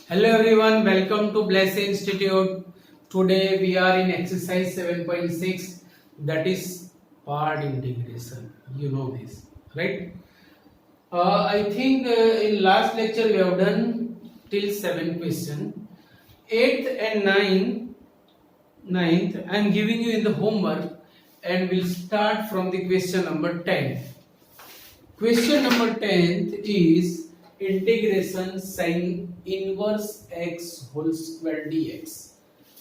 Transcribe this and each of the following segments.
Hello everyone, welcome to Bless Institute. Today we are in exercise 7.6, that is part integration. You know this, right? I think in last lecture we have done till 7 question. 8th and 9th I am giving you in the homework and we'll start from the question number 10. Question number 10 is integration sin inverse x whole square dx.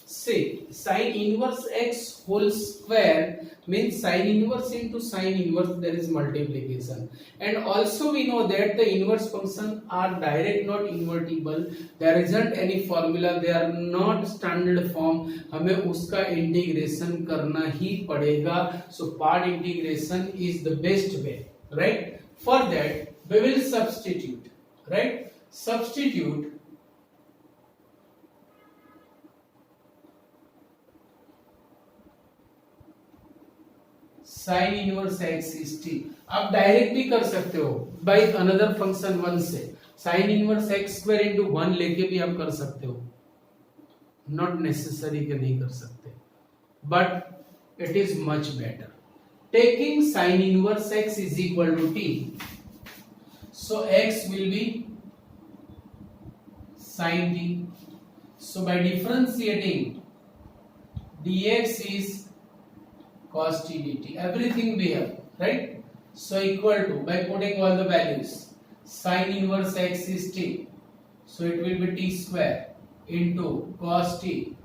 Say sin inverse x whole square means sin inverse into sin inverse, there is multiplication, and also we know that the inverse function are direct not invertible, there isn't any formula, they are not standard form, हमें उसका integration करना ही पड़ेगा. So part integration is the best way, right? For that we will substitute, right? Substitute sin inverse x is t. आप direct भी कर सकते हो by another function 1 से. sin inverse x square into 1 लेके भी आप कर सकते हो, नॉट नेसेसरी कि नहीं कर सकते, but it is much better. Taking sin inverse x is equal to t, so x will be sin t. So by differentiating, dx is cos t dt. Everything we have, right? So equal to, by putting all the values, sin inverse x is t, so it will be t square into cos t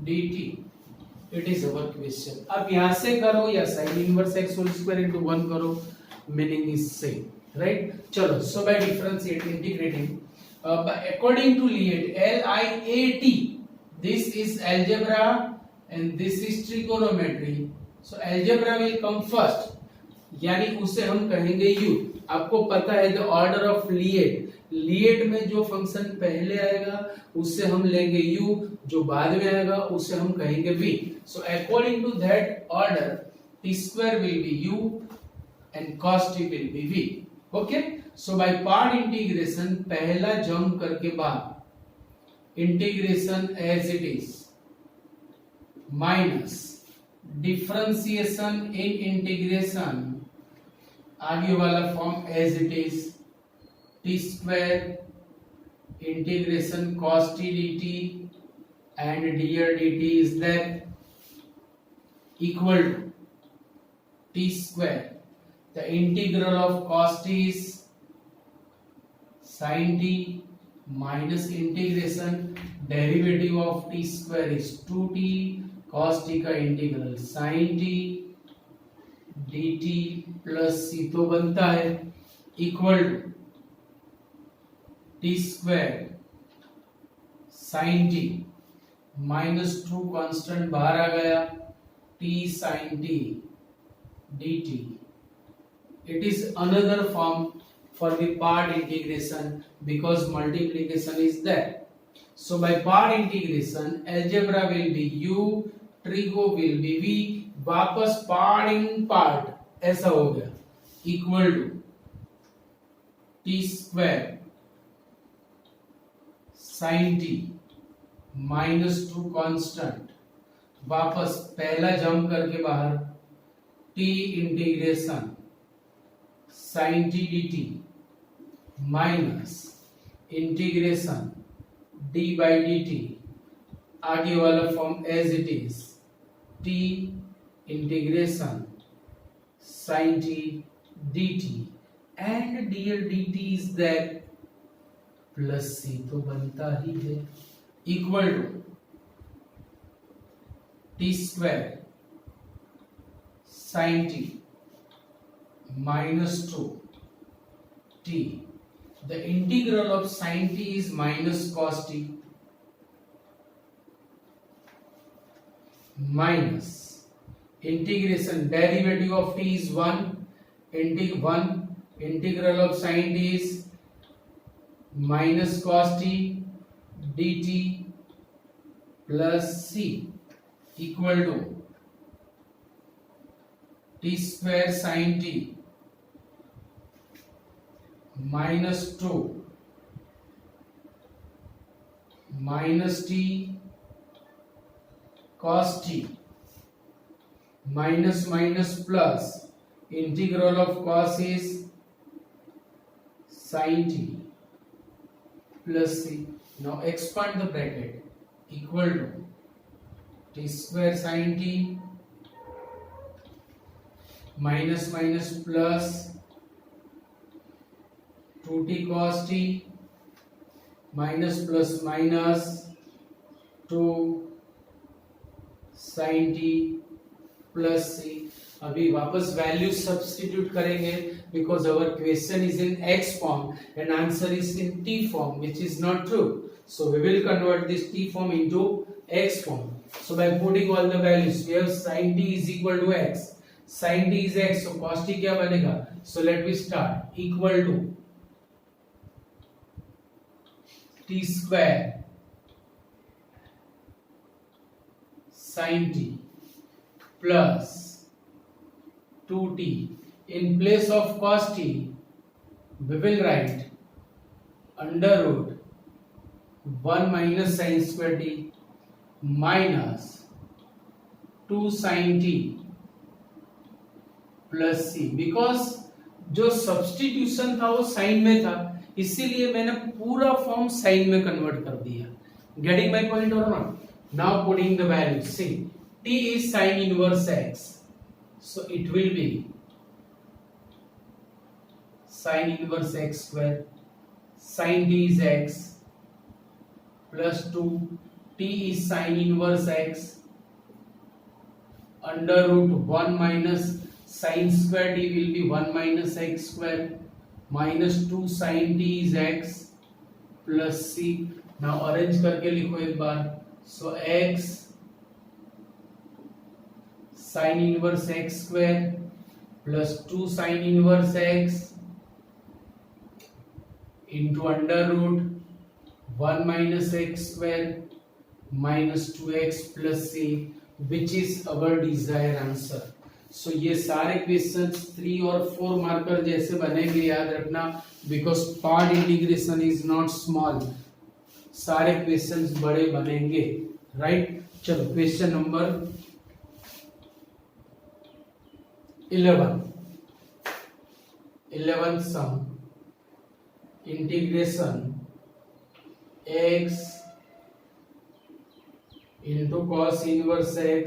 dt. It is our question. अब यहाँ से करो या sin inverse x whole square into 1 करो, meaning is same, right? चलो, so by differentiating, integrating, according to Liat, L-I-A-T, this is algebra and this is trigonometry. So algebra will come first, यानी उसे हम कहेंगे u. आपको पता है the order of Liat. Liat में जो फंक्शन पहले आएगा उससे हम लेंगे u, जो बाद में आएगा उसे हम कहेंगे v. So according to that order, t square will be u and cos t will be v. Okay? So by part integration, पहला जंप करके बाद integration as it is minus differentiation in integration, आगे वाला form as it is t square integration cos t dt and dr dt is that equal to t square, the integral of cos t is sin t minus integration derivative of t square is 2t cos t का integral sin t dt plus c तो बनता है equal to t square sin t minus 2 constant बाहर आ गया t sin t dt. It is another form for the part integration because multiplication is there. So by part integration, algebra will be u, trigo will be v, वापस part in part ऐसा हो गया equal to t square sin t minus 2 constant, वापस पहला jump करके बाहर t integration sin t dt minus integration d by dt, आगे वाला form as it is t integration sin t dt and dl dt is that plus c तो बनता ही है equal to t square sin t minus 2 t. The integral of sin t is minus cos t minus integration derivative of t is 1 integral of sin t is minus cos t dt plus c equal to t square sin t minus 2 minus t cos t minus minus plus integral of cos is sin t plus c. Now expand the bracket equal to t square sin t minus minus plus 2t cos t minus plus minus 2 sin t plus c. अभी वापस value substitute करेंगे because our question is in x form and answer is in t form, which is not true. So we will convert this t form into x form. So by putting all the values, we have sin t is equal to x. Sin t is x, so cos t क्या बनेगा? So let me start. Equal to t square sin t plus 2t. In place of cos t, we will write under root 1 minus sin square t minus 2 sin t plus c. Because जो substitution था वो sign में था, इसीलिए मैंने पूरा form sign में convert कर दिया. Getting my point or not? Now putting the value. See t is sin inverse x, so it will be sin inverse x square. Sin t is x plus 2. T is sin inverse x under root 1 minus sin square t will be 1 minus x square minus 2 sin t is x plus c. Now arrange करके लिखो एक बार. So x sin inverse x square plus 2 sin inverse x into under root 1 minus x square minus 2x plus c, which is our desired answer. So ये सारे questions 3 और 4 marker जैसे बनेंगे, याद रखना, because part integration is not small. सारे questions बड़े बनेंगे, राइट? चलो question number 11 some integration x into cos inverse x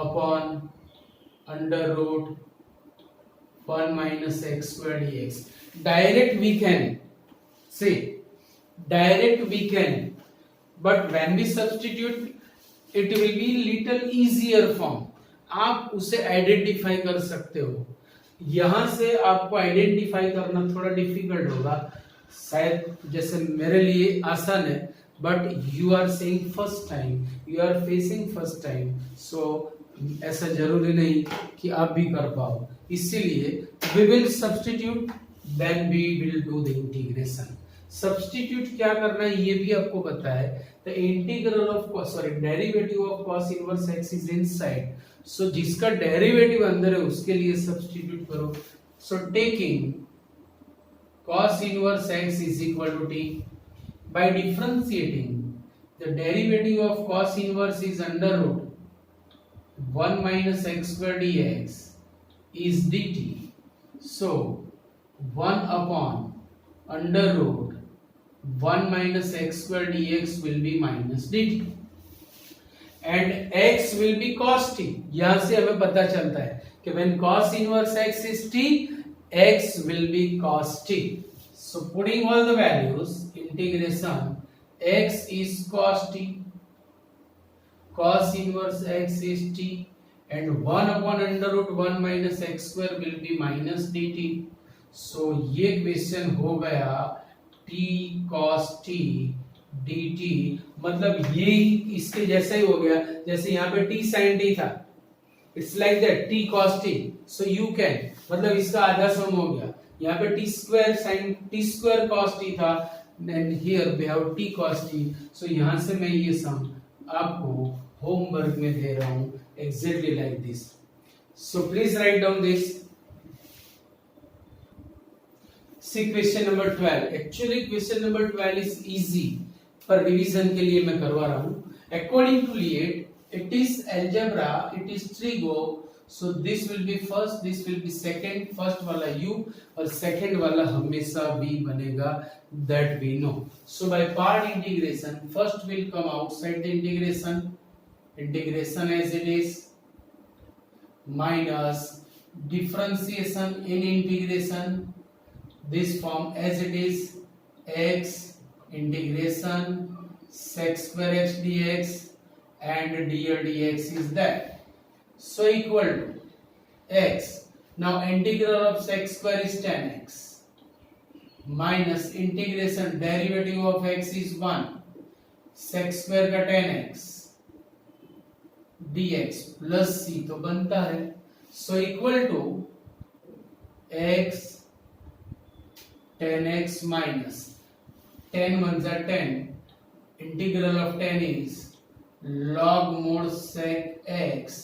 upon under root 1 minus x square dx. Direct we can say, direct we can, but when we substitute it will be little easier form. आप उसे identify कर सकते हो. यहां से आपको identify करना थोड़ा डिफिकल्ट होगा शायद, जैसे मेरे लिए आसान है, but you are saying first time, you are facing first time, so ऐसा जरूरी नहीं कि आप भी कर पाओ. इसीलिए we will substitute then we will do the integration. Substitute क्या करना है ये भी आपको पता है. The integral of derivative of cos inverse x is inside. So जिसका डेरिवेटिव अंदर है उसके लिए सब्स्टिट्यूट करो. So taking cos inverse x is equal to t, by differentiating the derivative of cos inverse is under root 1 minus x square dx is dt. So 1 upon under root 1 minus x square dx will be minus dt and x will be cos t. यहां से हमें पता चलता है कि when cos inverse x is t, x will be cos t. So putting all the values, integration x is cos t, cos inverse x is t, and 1 upon under root 1 minus x square will be minus dt. So ये question हो गया t cos t dt. मतलब ये इसके जैसा ही हो गया जैसे यहाँ पे t sin t था. It's like that, t cos t. So you can, मतलब इसका आधा सम हो गया. यहाँ पे t square sin t square cos t था, and here we have t cos t. So यहाँ से मैं ये सम आपको होमवर्क में दे रहा हूँ exactly like this. So please write down this. See question number 12। Actually question number 12 is easy, पर रिवीजन के लिए मैं करवा रहा हूं। According to LIATE it is algebra, it is trigo, so this will be first, this will be second, first वाला u और second वाला हमेशा v बनेगा, that we know. So by part integration first will come outside the integration, integration as it is minus differentiation in integration, this form as it is, x integration sec square x dx and dr dx is that, so equal to x. Now integral of sec square is 10x minus integration derivative of x is 1 sec square का 10x dx plus c तो बनता है, so equal to x 10x minus 10 1 जा 10, integral of 10 is log mod sec x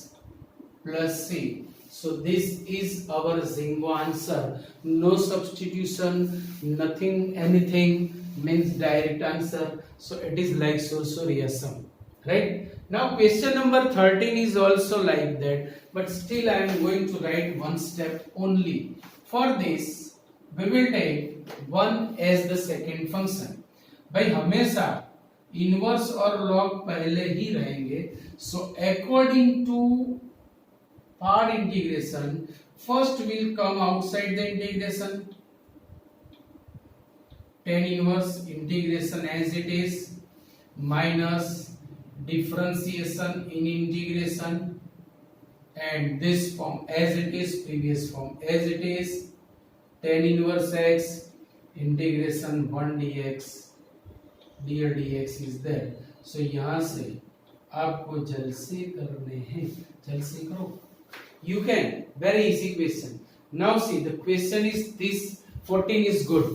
plus c. So this is our Zingo answer. No substitution, nothing, anything, means direct answer. So it is like Sorsoriyasam, right? Now question number 13 is also like that, but still I am going to write one step only. For this we will take 1 as the second function. भाई हमेशा inverse और log पहले ही रहेंगे, so according to part integration first will come outside the integration, tan inverse integration as it is minus differentiation in integration, and this form as it is, previous form as it is, tan inverse x integration 1 dx dr dx is there. So यहां से आपको जल्द से करने हैं, जल्द से करो, you can, very easy question. Now see the question is this, 14 is good.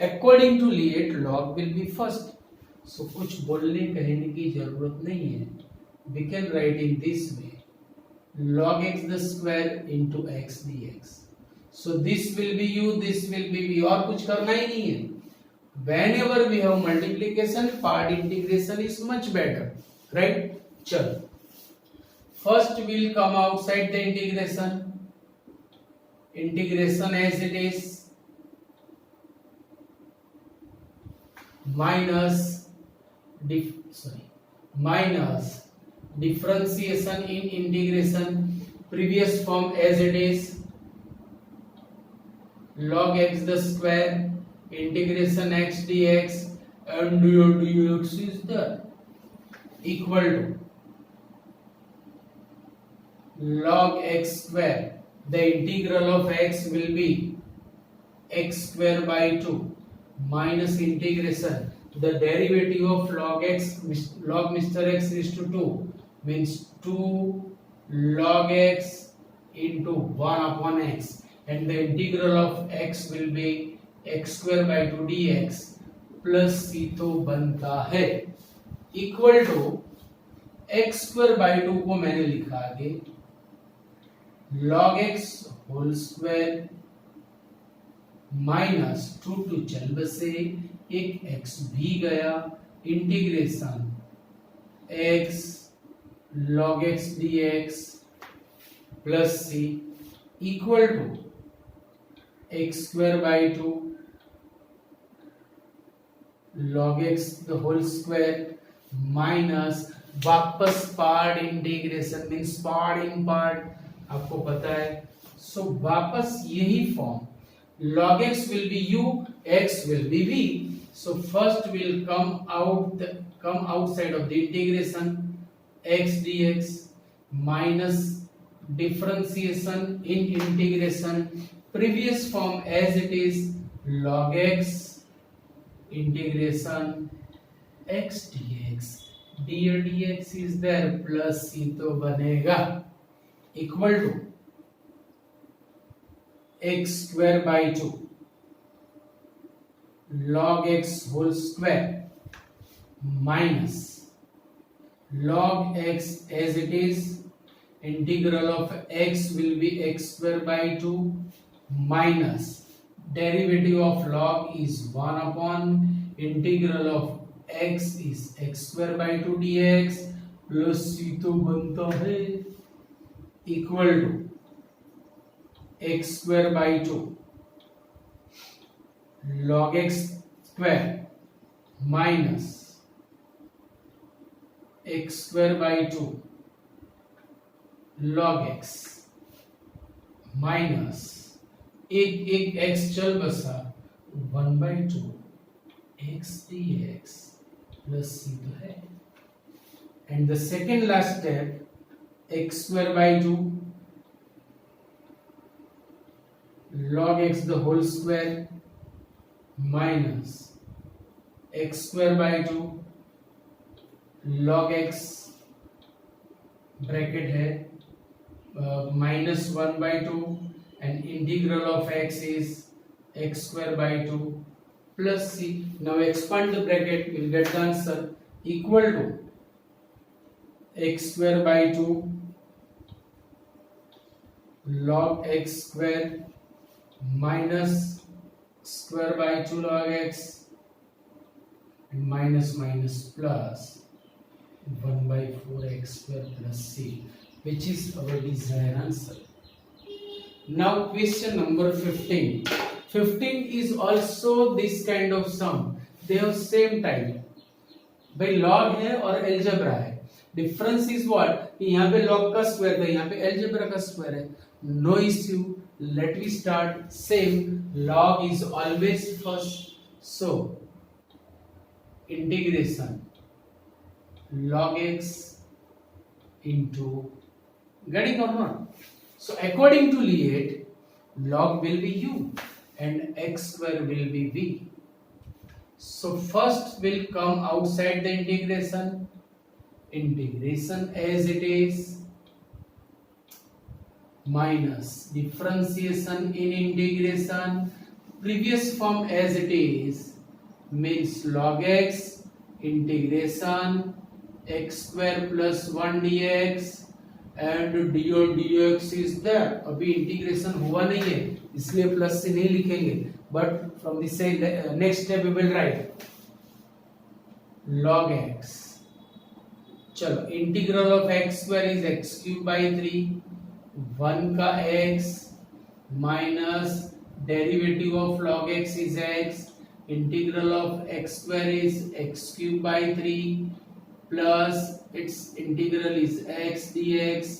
According to Liet log will be first, so कुछ बोलने कहने की जरूरत नहीं है, we can write in this way, log x the square into x dx. So this will be u, this will be v, और कुछ करना ही नहीं है. Whenever we have multiplication, part integration is much better, right? चलो, first will come outside the integration, integration as it is minus differentiation in integration, previous form as it is, log x the square integration x dx and dr dx is there, equal to log x square, the integral of x will be x square by 2 minus integration, the derivative of log x, log Mr. x is to 2, means 2 log x into 1 upon x, and the integral of x will be x square by 2 dx plus c तो बनता है equal to x square by 2 को मैंने लिखा आगे log x whole square minus 2 टू चल बसे एक x भी गया, integration x log x dx plus c equal to x square by 2 log x the whole square minus वापस part integration means part in part, आपको पता है, सो वापस यही form log x will be u, x will be v, so first will come outside of the integration x dx minus differentiation in integration, previous form as it is, log x integration x dx dr dx is there plus c तो बनेगा equal to x square by 2 log x whole square minus log x as it is, integral of x will be x square by 2 minus derivative of log is 1 upon integral of x is x square by 2 dx plus c तो बनता है equal to x square by 2 log x square minus x square by 2 log x minus एक एक x चल बसा 1/2 x dx plus c तो है and the second last step x square by 2 log x the whole square minus x square by 2 log x bracket है minus 1/2 and integral of x is x square by 2 plus c. Now expand the bracket, we'll get the answer equal to x square by 2 log x square minus square by 2 log x and minus minus plus 1/4 x square plus c, which is our desired answer. Now question number 15. 15 is also this kind of sum. They have same type. भाई log है और algebra है. Difference is what? यहाँ पे log का square है, यहाँ पे algebra का square है. No issue. Let me start. Same. Log is always first. So integration log x into, getting or not? So according to Liet, log will be u and x square will be v. So first will come outside the integration. Integration as it is minus differentiation in integration. Previous form as it is means log x integration x square plus 1 dx and dy dx is there. अभी integration हुआ नहीं है इसलिए plus से नहीं लिखेंगे, but from this next step we will write log x. चलो integral of x square is x cube by 3 1 का x minus derivative of log x is x integral of x square is x cube by 3 plus its integral is x dx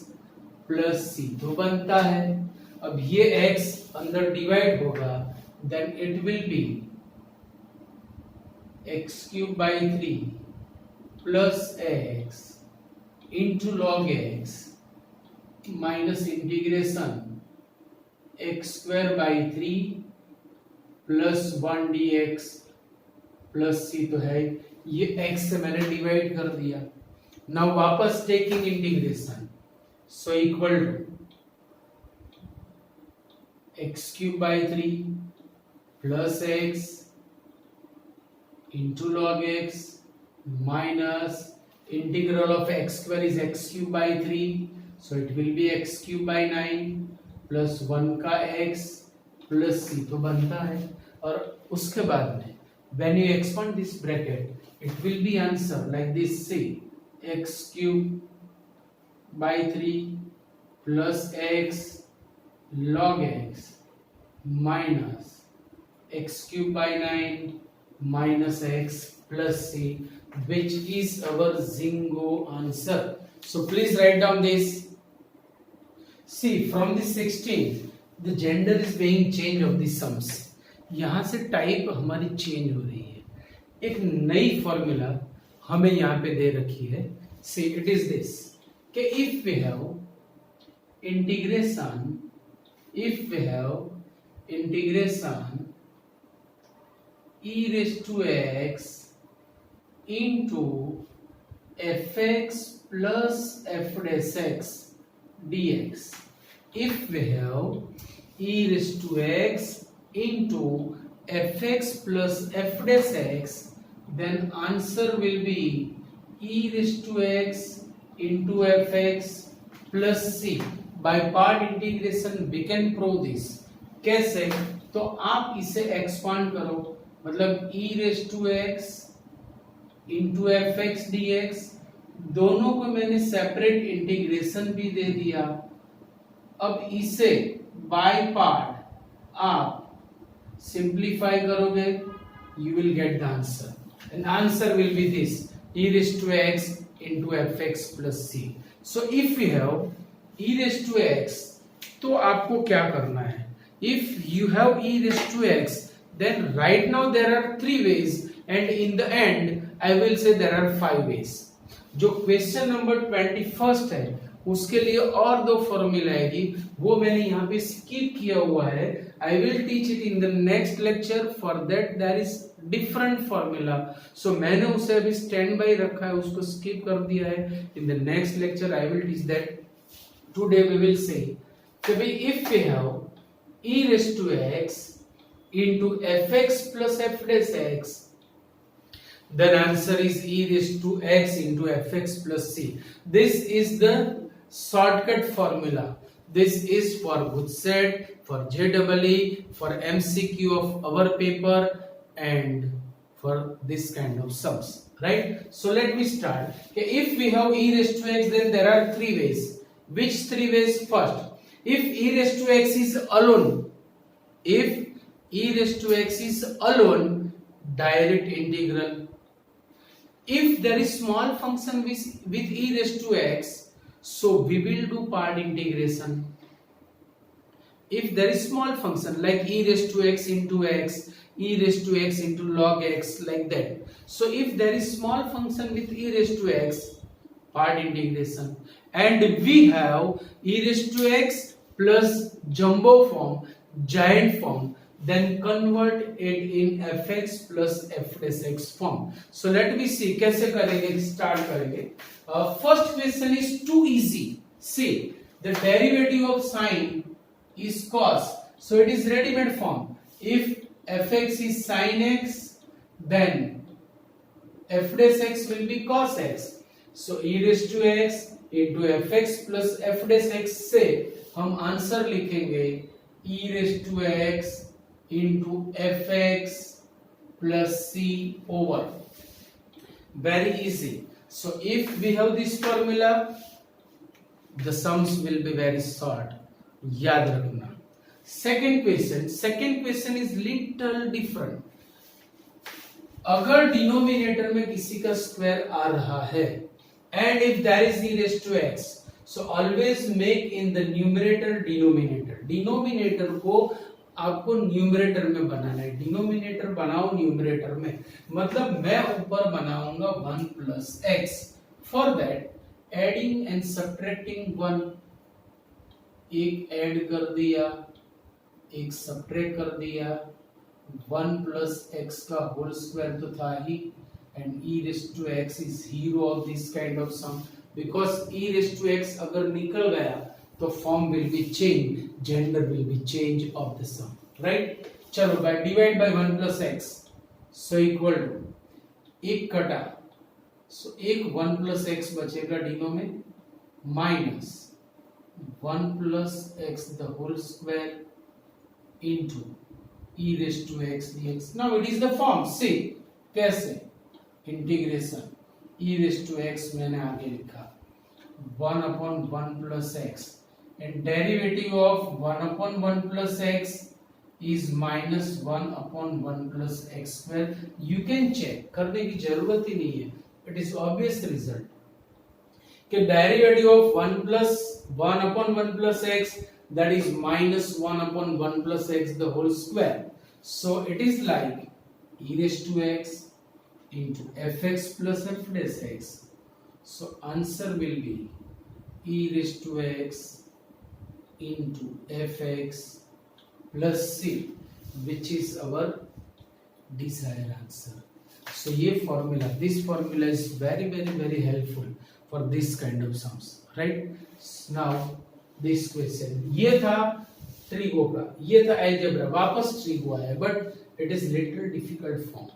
plus c. तो बनता है अब ये x अंदर divide होगा then it will be x cube by 3 plus x into log x minus integration x square by 3 plus 1 dx plus c तो है, ये x से मैंने डिवाइड कर दिया. नाउ वापस taking integration, so equal to x cube by 3 plus x into log x minus integral of x square is x cube by 3, so it will be x cube by 9 plus 1 का x plus c तो बनता है. और उसके बाद में when you expand this bracket it will be answer like this. See x cube by 3 plus x log x minus x cube by 9 minus x plus c, which is our Zingo answer. So please write down this. See from the 16 the gender is being change of the sums. यहाँ से type हमारी change हो रही है. एक नई formula हमें यहाँ पे दे रखी है. सी इट इज दिस कि if we have integration e raised to x into fx plus f dash x dx. If we have e raised to x into fx plus f dash x, then answer will be e raised to x into fx plus c. By part integration we can prove this. कैसे? तो आप इसे expand करो, मतलब e raise to x into f x d x, दोनों को मैंने separate integration भी दे दिया। अब इसे बाय पार्ट आप सिंप्लीफाई करोगे, you will get the answer, and answer will be this e raised to x into fx plus c. So if we have e raised to x, तो आपको क्या करना है? If you have e raised to x, then right now there are 3 ways, and in the end I will say there are 5 ways. जो question number 21 है उसके लिए और 2 फॉर्मूला आएगी, वो मैंने यहाँ पे स्किप किया हुआ है। I will teach it in the next lecture. For that there is different formula. So मैंने उसे अभी स्टैंड बाई रखा है, उसको स्किप कर दिया है। In the next lecture I will teach that. Today we will say कि भाई if we have e raised to x into fx plus f dash x, then answer is e raised to x into fx plus c. This is the shortcut formula. This is for GUJSET, for JEE, for MCQ of our paper, and for this kind of sums, right? So let me start. Okay, if we have e raised to x, then there are 3 ways. Which 3 ways? First, if e raised to x is alone, if e raised to x is alone, direct integral. If there is small function with e raised to x, so we will do part integration. If there is small function like e raised to x into x, e raised to x into log x, like that. So if there is small function with e raised to x, part integration. And we have e raised to x plus jumbo form, giant form, then convert it in fx plus f dash x form. So let me see कैसे करेंगे, start करेंगे. First question is too easy. See, the derivative of sine is cos, so it is ready-made form. If fx is sin x, then f dash x will be cos x. So e raised to x into fx plus f dash x से हम answer लिखेंगे e raised to x into fx plus c over. Very easy. So if we have this formula, the sums will be very short. याद रखना. Second question is little different. अगर denominator में किसी का square आ रहा है, and if there is e raised to x, so always make in the numerator denominator. Denominator को आपको न्यूमरेटर में बनाना है. डिनोमिनेटर बनाओ न्यूमरेटर में, मतलब मैं ऊपर बनाऊंगा 1 plus x. For that adding and subtracting 1, एक ऐड कर दिया, एक सब्ट्रैक्ट कर दिया. 1 plus x का होल स्क्वायर तो था ही, and e raised to x is hero of this kind of sum, because e raised to x अगर निकल गया तो form will be change, gender will be change of the sum, right. चलो by divide by 1 plus x, so equal to एक कटा, सो एक 1 plus x बचेगा डिनो में, minus 1 plus x the whole square into e raised to x dx. Now it is the form. See कैसे integration e raised to x मैंने आगे लिखा 1 upon 1 plus x, and derivative of 1 upon 1 plus x is minus 1 upon 1 plus x square. You can check, करने की जरूरत ही नहीं है, it is obvious result कि derivative of 1 plus 1 upon 1 plus x, that is minus 1 upon 1 plus x the whole square. So it is like e raised to x into fx plus f dash x. So answer will be e raised to x into fx plus c, which is our desired answer. So ये formula, this formula is very very very helpful for this kind of sums, right? Now this question, ये था trigo का, ये था algebra, वापस trigo आया, but it is little difficult form.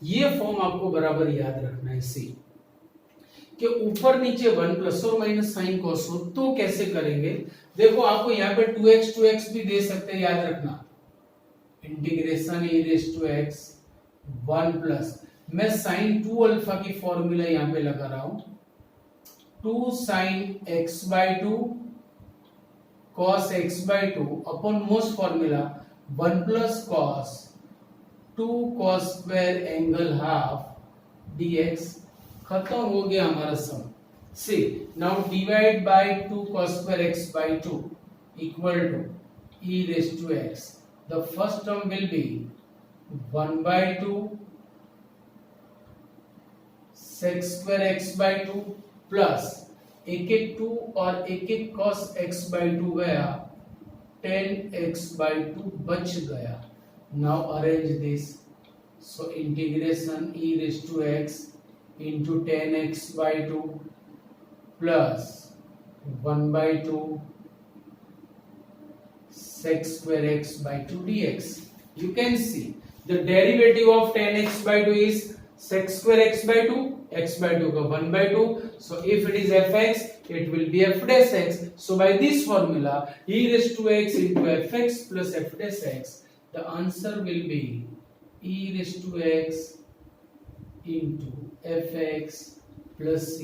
ये form आपको बराबर याद रखना है. सी कि ऊपर नीचे 1 प्लस और माइनस साइन कॉस हो तो कैसे करेंगे. देखो आपको यहाँ पे 2x भी दे सकते हैं, याद रखना integration e raise to x 1 plus, मैं साइन 2 अल्फा की फॉर्मूला यहां पे लगा रहा हूं, 2 sine x by 2 cos x by 2 upon most formula 1 plus cos 2 cos square angle half dx। खत्म हो गया हमारा sum. See now divide by 2 cos square x by 2 equal to e raise to x। The first term will be 1 bye 2 sec square x by 2 plus एक एक 2 और एक एक cos x by 2 गया, 10x बाय 2 बच गया। Now arrange this, so integration e raise to x into 10x by 2 plus 1 by 2 sec square x by 2 dx. You can see the derivative of 10x by 2 is sec square x by 2, x by 2 का 1 by 2. So if it is fx, it will be f dash x. So by this formula, e raised to x into fx plus f dash x, the answer will be e raised to x into fx plus c।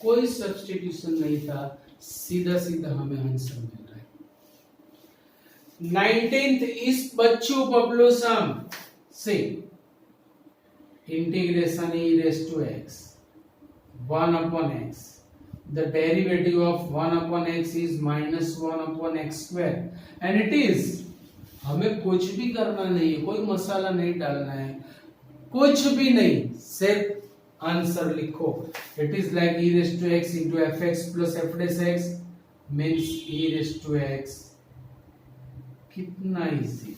कोई substitution नहीं था, सीधा सीधा हमें answer मिल रहा है। 19th इस बच्चों पब्लो सम से integration e raised to x 1 upon x, the derivative of 1 upon x is minus 1 upon x square, and it is, हमें कुछ भी करना नहीं है, कोई मसाला नहीं डालना है, कुछ भी नहीं, सिर्फ आंसर लिखो। It is like e raised to x into fx plus f dash x means e raised to x। कितना इजी,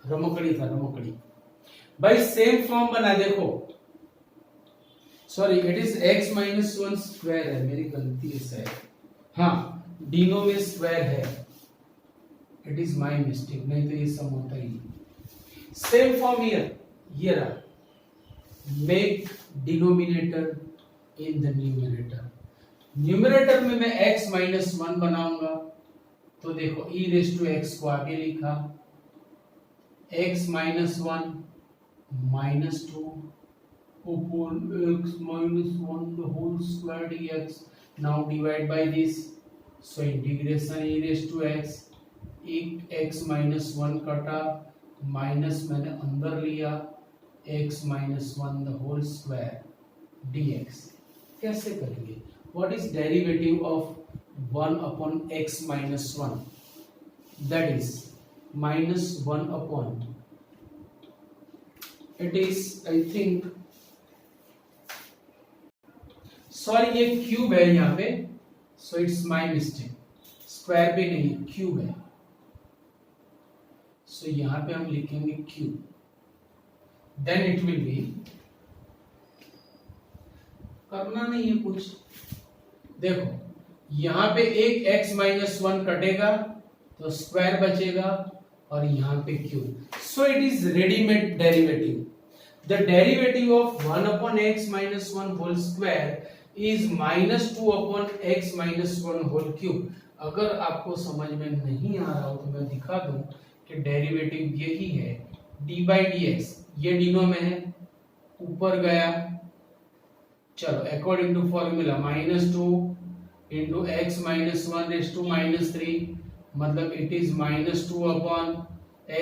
रमकड़ी था रमकड़ी भाई। सेम फॉर्म बना देखो, sorry it is x minus 1 square है, मेरी गलती है, हाँ डिनो में स्क्वायर है, इट इज माय मिस्टेक, नहीं तो ये सम होता ही। सेम फॉर्म हियर, ये रहा, make denominator in the numerator. Numerator में मैं x माइनस 1 बनाऊंगा, तो देखो e रेस टू x को आगे लिखा, x minus 1 minus 2 upon x minus 1 the whole square dx। now divide by this, so integration e raised to x, x minus 1 कटा, minus मैंने अंदर लिया, x minus 1 the whole square dx। कैसे करेंगे? what is derivative of 1 upon x minus 1? that is minus 1 upon, it is I think, sorry ये cube है यहाँ पे, so it's my mistake, square भी नहीं है, क्यूब है, सो यहाँ पे हम लिखेंगे cube, then it will be, करना नहीं है कुछ, देखो यहाँ पे एक x माइनस 1 कटेगा तो स्क्वायर बचेगा और यहाँ पे cube, so it is readymade derivative. The derivative of 1 upon x minus 1 whole square is minus 2 upon x minus 1 whole cube. अगर आपको समझ में नहीं आ रहा हो तो मैं दिखा दूं कि डेरिवेटिव यही है, d बाई डी एक्स, ये डिनो में है, ऊपर गया, चलो according to formula minus 2 into x minus 1 raise to minus 3, मतलब it is minus 2 upon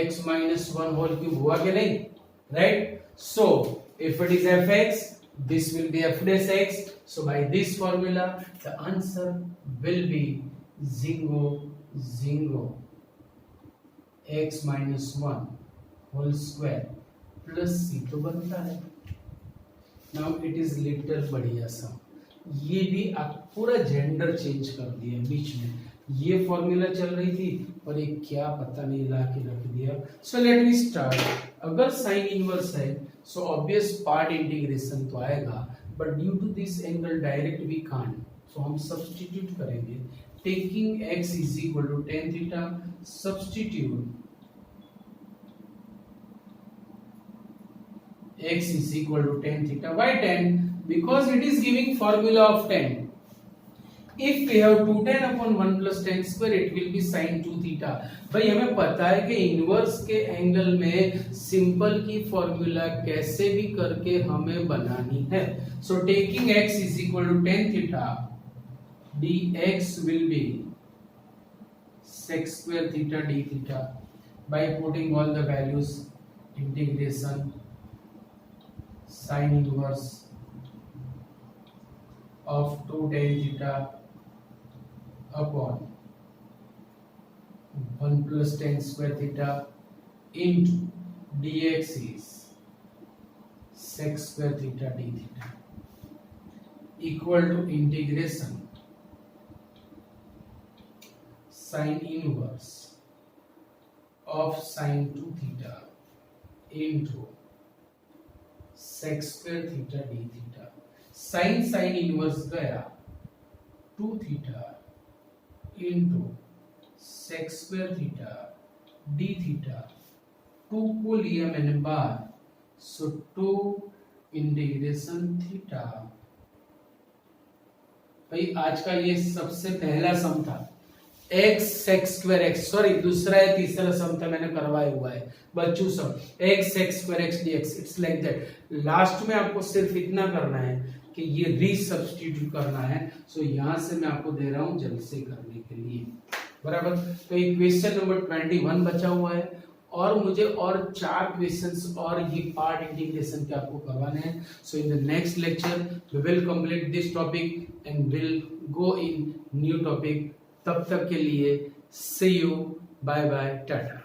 x minus 1 whole cube, हुआ कि नहीं, right? So if it is f x, this will be f dash x, so by this formula the answer will be zingo x minus 1 whole square plus c तो बनता है। now it is little बढ़िया सा, ये भी आप पूरा gender change कर दिया, बीच में ये फॉर्मूला चल रही थी और ये क्या पता नहीं ला के रख दिया। So let me start. अगर साइन इनवर्स है सो ऑब्वियस पार्ट इंटीग्रेशन तो आएगा, but due to this angle direct we can't, so हम सब्स्टिट्यूट करेंगे, taking x is equal to tan theta, substitute x is equal to tan theta। why tan? because it is giving formula of tan। if we have 2 tan upon 1 plus tan square it will be sin 2 theta। भाई हमें पता है कि inverse के angle में simple की formula कैसे भी करके हमें बनानी है। So taking x is equal to tan theta dx will be sec square theta d theta by putting all the values integration sin inverse of 2 tan theta upon 1 plus tan square theta into dx is sec square theta d theta equal to integration sin inverse of sin 2 theta into sec square theta d theta। sin inverse गया 2 theta into sec square theta d theta, 2 को लिया मैंने बाहर, सो 2 integration theta. भाई आज का ये सबसे पहला सम था, x sec square x, sorry दूसरा या तीसरा सम था मैंने करवाया हुआ है बच्चों सम, x sec square x dx, it's like that. Last में आपको सिर्फ इतना करना है कि ये रीसब्स्टिट्यूट करना है। सो यहां से मैं आपको दे रहा हूं जल्द से करने के लिए, बराबर। तो ये क्वेश्चन नंबर 21 बचा हुआ है और मुझे और 4 क्वेश्चंस और ये पार्ट इंटीग्रेशन के आपको करवाने हैं। So in the next lecture we will complete this topic and will go in new topic. तब तक के लिए see you, bye bye, Tata.